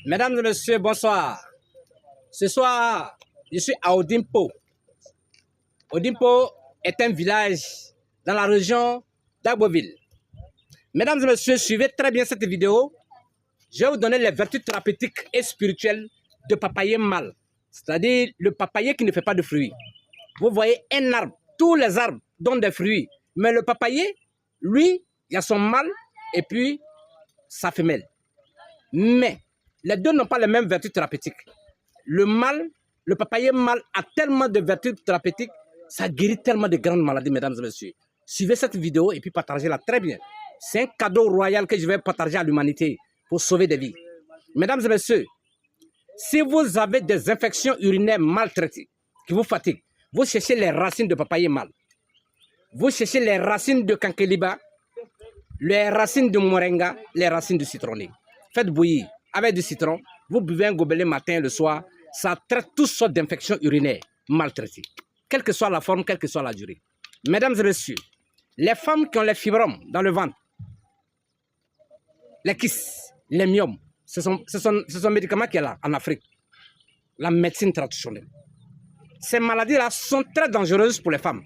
Mesdames et messieurs, bonsoir. Ce soir, je suis à Odimpo. Odimpo est un village dans la région d'Agboville. Mesdames et messieurs, suivez très bien cette vidéo. Je vais vous donner les vertus thérapeutiques et spirituelles de papayer mâle. C'est-à-dire le papayer qui ne fait pas de fruits. Vous voyez un arbre, tous les arbres donnent des fruits. Mais le papayer, lui, il y a son mâle et puis sa femelle. Mais les deux n'ont pas les mêmes vertus thérapeutiques. Le mâle, le papayer mâle a tellement de vertus thérapeutiques, ça guérit tellement de grandes maladies, mesdames et messieurs. Suivez cette vidéo et puis partagez-la très bien. C'est un cadeau royal que je vais partager à l'humanité pour sauver des vies. Mesdames et messieurs, si vous avez des infections urinaires maltraitées qui vous fatiguent, vous cherchez les racines de papayer mâle. Vous cherchez les racines de kankeliba, les racines de moringa, les racines de citronnier. Faites bouillir avec du citron. Vous buvez un gobelet matin et le soir. Ça traite toutes sortes d'infections urinaires maltraitées. Quelle que soit la forme, quelle que soit la durée. Mesdames et messieurs, les femmes qui ont les fibromes dans le ventre, les kystes, les myomes, ce sont un médicament qui est là en Afrique. La médecine traditionnelle. Ces maladies-là sont très dangereuses pour les femmes.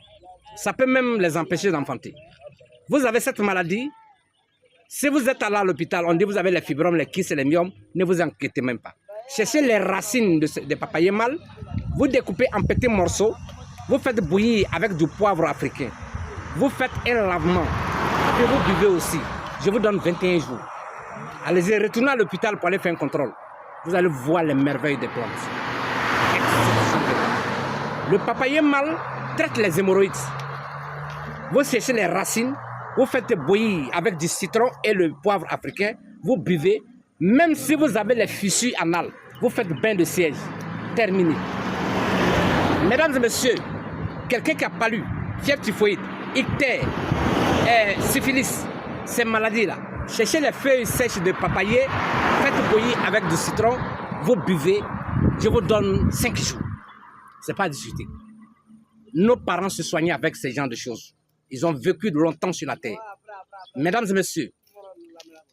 Ça peut même les empêcher d'enfanter. Vous avez cette maladie. Si vous êtes allé à l'hôpital, on dit que vous avez les fibromes, les kystes et les myomes, ne vous inquiétez même pas. Cherchez les racines de papayer mâle, vous découpez en petits morceaux, vous faites bouillir avec du poivre africain. Vous faites un lavement, et vous buvez aussi. Je vous donne 21 jours. Allez-y, retournez à l'hôpital pour aller faire un contrôle. Vous allez voir les merveilles des plantes. Le papayer mâle traite les hémorroïdes. Vous cherchez les racines, vous faites bouillir avec du citron et le poivre africain, vous buvez. Même si vous avez les fissures anales, vous faites bain de siège. Terminé. Mesdames et messieurs, quelqu'un qui a palu, fièvre typhoïde, ictère, syphilis, ces maladies-là, cherchez les feuilles sèches de papayer, faites bouillir avec du citron, vous buvez. Je vous donne 5 jours. Ce n'est pas à discuter. Nos parents se soignaient avec ce genre de choses. Ils ont vécu longtemps sur la terre. Mesdames et messieurs,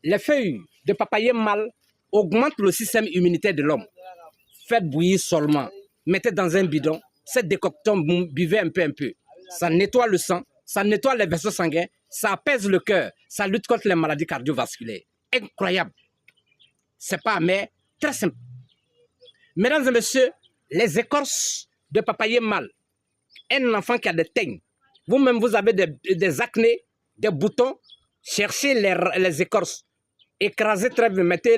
les feuilles de papayer mâle augmentent le système immunitaire de l'homme. Faites bouillir seulement. Mettez dans un bidon. Cette décoction, buvez un peu. Ça nettoie le sang, ça nettoie les vaisseaux sanguins, ça apaise le cœur, ça lutte contre les maladies cardiovasculaires. Incroyable. C'est pas amer, très simple. Mesdames et messieurs, les écorces de papayer mâle. Un enfant qui a des teignes. Vous-même, vous avez des acnés, des boutons. Cherchez les écorces. Écrasez très bien. Mettez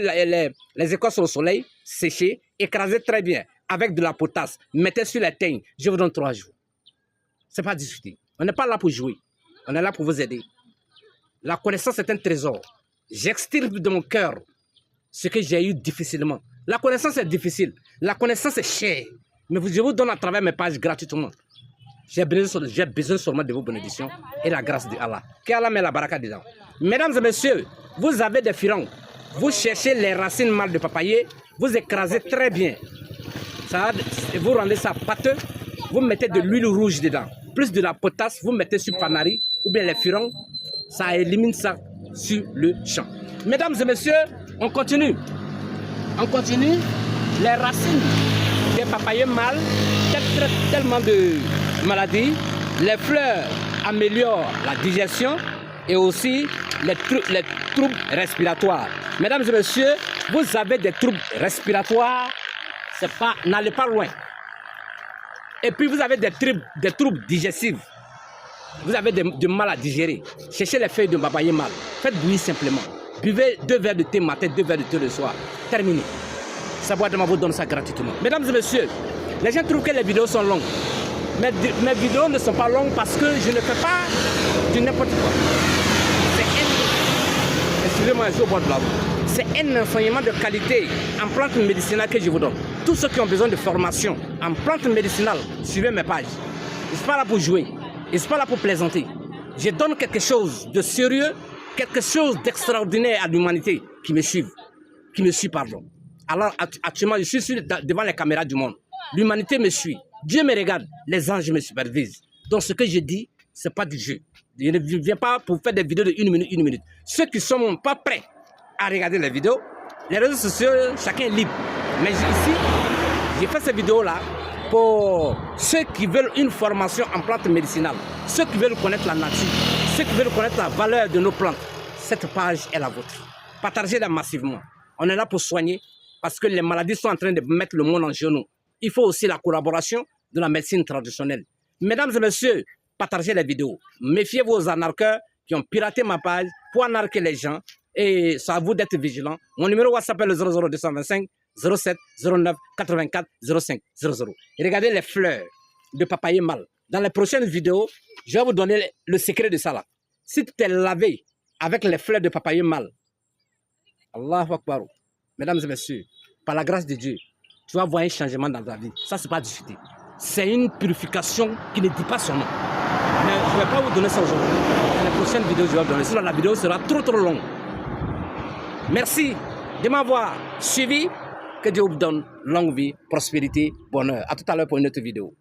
les écorces au soleil, séchez. Écrasez très bien avec de la potasse. Mettez sur les teignes. Je vous donne 3 jours. Ce n'est pas discuter. On n'est pas là pour jouer. On est là pour vous aider. La connaissance est un trésor. J'extirpe de mon cœur ce que j'ai eu difficilement. La connaissance est difficile. La connaissance est chère. Mais je vous donne à travers mes pages gratuitement. J'ai besoin seulement de vos bénédictions et la grâce d'Allah. Qu'Allah met la baraka dedans. Mesdames et messieurs, vous avez des firangs. Vous cherchez les racines mâles de papayer. Vous écrasez très bien. Vous rendez ça pâteux. Vous mettez de l'huile rouge dedans. Plus de la potasse, vous mettez sur panari ou bien les firangs. Ça élimine ça sur le champ. Mesdames et messieurs, on continue. On continue. Les racines des papayers mâles traitent tellement de maladies. Les fleurs améliorent la digestion et aussi les troubles respiratoires. Mesdames et messieurs, vous avez des troubles respiratoires, n'allez pas loin. Et puis vous avez des troubles digestifs. Vous avez du mal à digérer. Cherchez les feuilles de papayer mâle. Faites bouillir simplement. Buvez 2 verres de thé matin, 2 verres de thé le soir. Terminé. Ça boîte vous donne ça gratuitement. Mesdames et messieurs, les gens trouvent que les vidéos sont longues. Mes vidéos ne sont pas longues parce que je ne fais pas du n'importe quoi. Excusez-moi, je suis au bord de la route. C'est un enseignement de qualité en plantes médicinales que je vous donne. Tous ceux qui ont besoin de formation en plantes médicinales, suivez mes pages. Je ne suis pas là pour jouer. Je ne suis pas là pour plaisanter. Je donne quelque chose de sérieux, quelque chose d'extraordinaire à l'humanité qui me suit. Alors actuellement, je suis devant les caméras du monde. L'humanité me suit. Dieu me regarde. Les anges me supervisent. Donc ce que je dis, ce n'est pas du jeu. Je ne viens pas pour faire des vidéos de 1 minute, 1 minute. Ceux qui ne sont pas prêts à regarder les vidéos, Les réseaux sociaux, chacun est libre. Mais ici, j'ai fait cette vidéo-là pour ceux qui veulent une formation en plantes médicinales, ceux qui veulent connaître la nature, ceux qui veulent connaître la valeur de nos plantes. Cette page est la vôtre. Partagez-la massivement. On est là pour soigner parce que les maladies sont en train de mettre le monde en genoux. Il faut aussi la collaboration de la médecine traditionnelle. Mesdames et messieurs, partagez les vidéos. Méfiez-vous aux arnaqueurs qui ont piraté ma page pour arnaquer les gens. Et c'est à vous d'être vigilants. Mon numéro WhatsApp est le 00225 07 09 84 05 00. Et regardez les fleurs de papayer mâle. Dans les prochaines vidéos, je vais vous donner le secret de ça là. Si tu t'es lavé avec les fleurs de papayer mâle, Allahu Akbar, mesdames et messieurs, par la grâce de Dieu, tu vas voir un changement dans ta vie. Ça, c'est pas discuté. C'est une purification qui ne dit pas son nom. Mais je ne vais pas vous donner ça aujourd'hui. Dans les prochaines vidéos, je vais vous donner. Sinon, la vidéo sera trop longue. Merci de m'avoir suivi. Que Dieu vous donne longue vie, prospérité, bonheur. À tout à l'heure pour une autre vidéo.